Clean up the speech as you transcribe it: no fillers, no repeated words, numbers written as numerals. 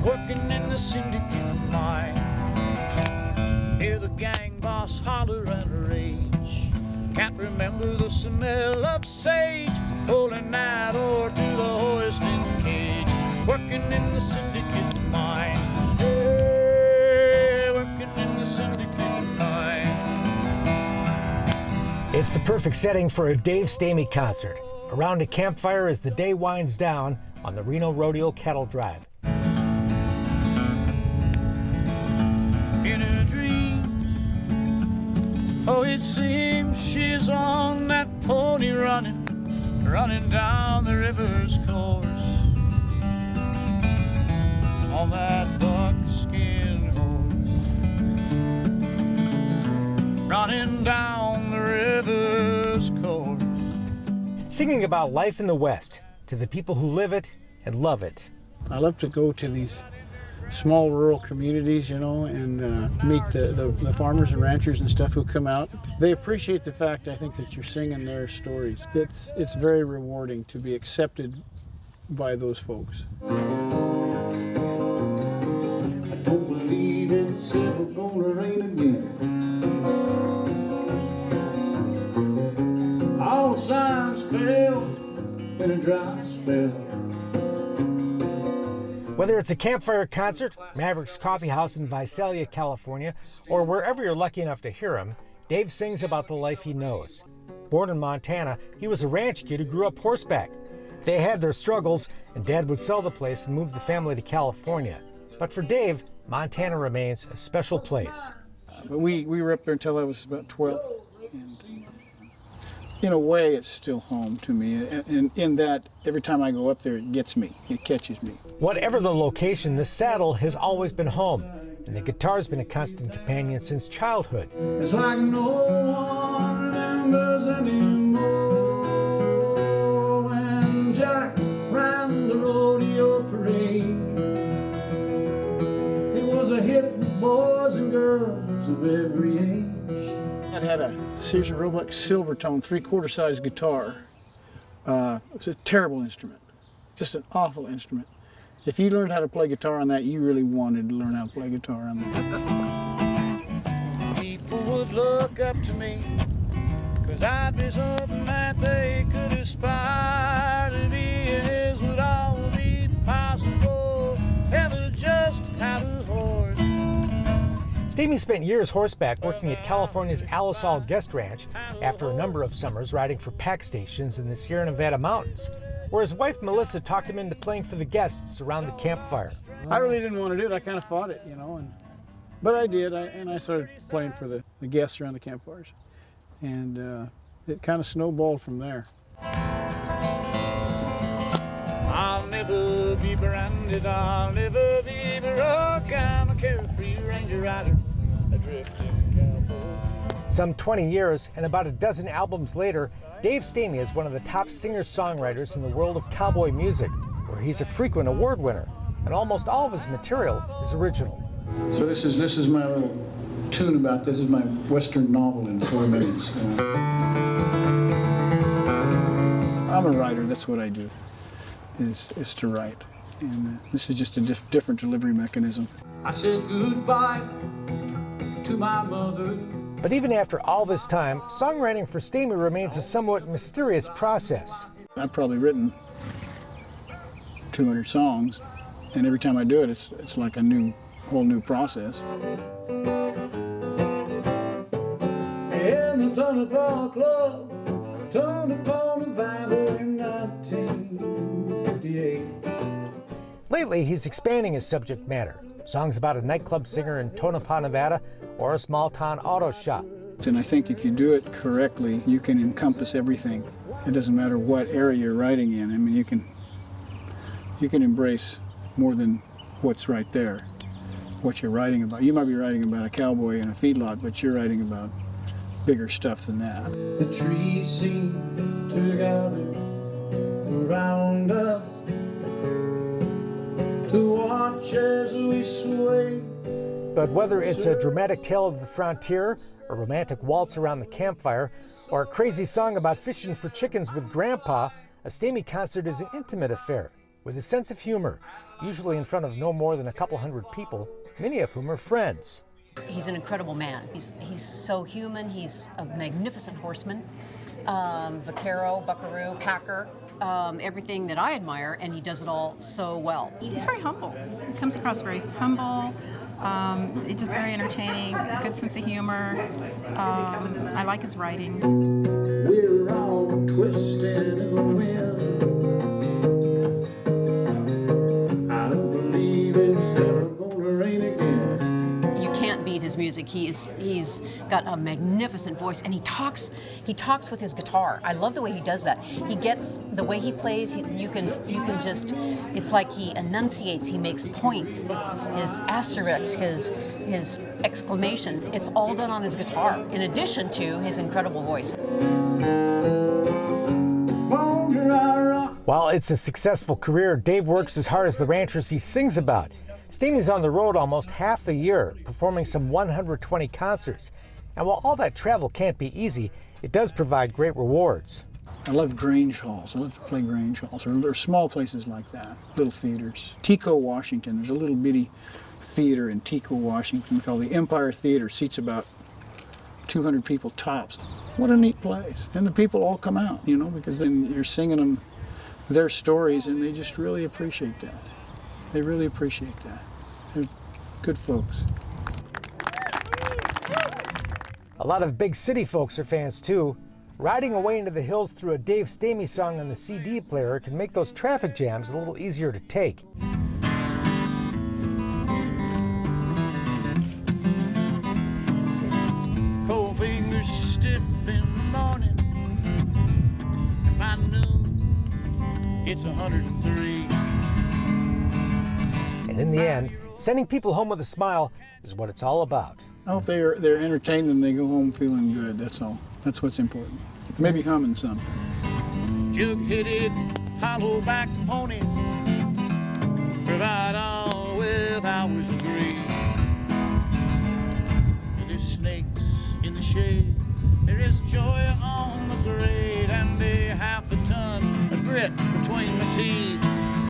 working in the syndicate mine. Hear the gang boss holler and rage. Can't remember the smell of sage, pulling that ore to the hoisting cage. Working in the syndicate mine. Hey, working in the syndicate mine. It's the perfect setting for a Dave Stamey concert. Around a campfire as the day winds down on the Reno Rodeo Cattle Drive. In a dream, oh, it seems she's on that pony running down the river's course. On that buckskin horse, running down the river's course. Singing about life in the West to the people who live it and love it. I love to go to these small rural communities, you know, and meet the farmers and ranchers and stuff who come out. They appreciate the fact, I think, that you're singing their stories. It's very rewarding to be accepted by those folks. I don't believe it's ever gonna rain again. All the signs fell in a dry spell. Whether it's a campfire concert, Maverick's Coffee House in Visalia, California, or wherever you're lucky enough to hear him, Dave sings about the life he knows. Born in Montana, he was a ranch kid who grew up horseback. They had their struggles, and Dad would sell the place and move the family to California. But for Dave, Montana remains a special place. But we were up there until I was about 12. And in a way, it's still home to me. And in that, every time I go up there, it gets me. It catches me. Whatever the location, the saddle has always been home, and the guitar's been a constant companion since childhood. It's like no one remembers anymore when Jack ran the rodeo parade. It was a hit with boys and girls of every age. I had a Sears and Roebuck Silvertone 3/4 size guitar. It was a terrible instrument, just an awful instrument. If you learned how to play guitar on that, you really wanted to learn how to play guitar on that. People would look up to me, 'cause I'd be something that they could aspire to be, and his would all be possible, ever just had a horse. Stamey spent years horseback working at California's Alisal Guest Ranch after a number of summers riding for pack stations in the Sierra Nevada mountains, where his wife Melissa talked him into playing for the guests around the campfire. I really didn't want to do it. I kind of fought it, you know, but I did. I started playing for the guests around the campfires, and it kind of snowballed from there. I'll never be branded, I'll never be broke. I'm a carefree ranger rider, a drifting cowboy. Some 20 years and about a dozen albums later, Dave Stamey is one of the top singer-songwriters in the world of cowboy music, where he's a frequent award winner, and almost all of his material is original. So this is my little tune about this. Is my Western novel in 4 minutes. I'm a writer. That's what I do. Is to write, and this is just a different delivery mechanism. I said goodbye to my mother. But even after all this time, songwriting for Stamey remains a somewhat mysterious process. I've probably written 200 songs, and every time I do it, it's like a whole new process. In the Tonopah Club, Tonopah, Nevada in 1958. Lately, he's expanding his subject matter. Songs about a nightclub singer in Tonopah, Nevada, or a small-town auto shop. And I think if you do it correctly, you can encompass everything. It doesn't matter what area you're writing in. I mean, you can embrace more than what's right there, what you're writing about. You might be writing about a cowboy in a feedlot, but you're writing about bigger stuff than that. The trees seem to gather around us to watch as we sway. But whether it's a dramatic tale of the frontier, a romantic waltz around the campfire, or a crazy song about fishing for chickens with Grandpa, a Stamey concert is an intimate affair with a sense of humor usually in front of no more than a couple hundred people, many of whom are friends. He's an incredible man. He's so human. He's a magnificent horseman. Vaquero, buckaroo, packer, everything that I admire, and he does it all so well. He's very humble. He comes across very humble, just very entertaining, good sense of humor. I like his writing. We're all twisted in the wind. I don't believe it's ever gonna rain again. You can't beat his music. He's got a magnificent voice, and he talks with his guitar. I love the way he does that. He gets the way he plays. You can just, it's like he enunciates. He makes points. It's his asterisks, his exclamations. It's all done on his guitar, in addition to his incredible voice. While it's a successful career, Dave works as hard as the ranchers he sings about. Stamey's on the road almost half the year, performing some 120 concerts. And while all that travel can't be easy, it does provide great rewards. I love Grange halls. I love to play Grange halls, or small places like that, little theaters. Tico, Washington, there's a little bitty theater in Tico, Washington called the Empire Theater. Seats about 200 people tops. What a neat place. And the people all come out, you know, because then you're singing them their stories, and they just really appreciate that. They really appreciate that. They're good folks. A lot of big city folks are fans too. Riding away into the hills through a Dave Stamey song on the CD player can make those traffic jams a little easier to take. Cold fingers stiff in the morning. By noon, it's 103. And in the end, sending people home with a smile is what it's all about. I hope they're entertained and they go home feeling good, that's all. That's what's important. Maybe humming something. Jug-headed, hollow-back pony, provide all with hours of greed. There's snakes in the shade, there is joy on the grade, and a half a ton of grit between my teeth.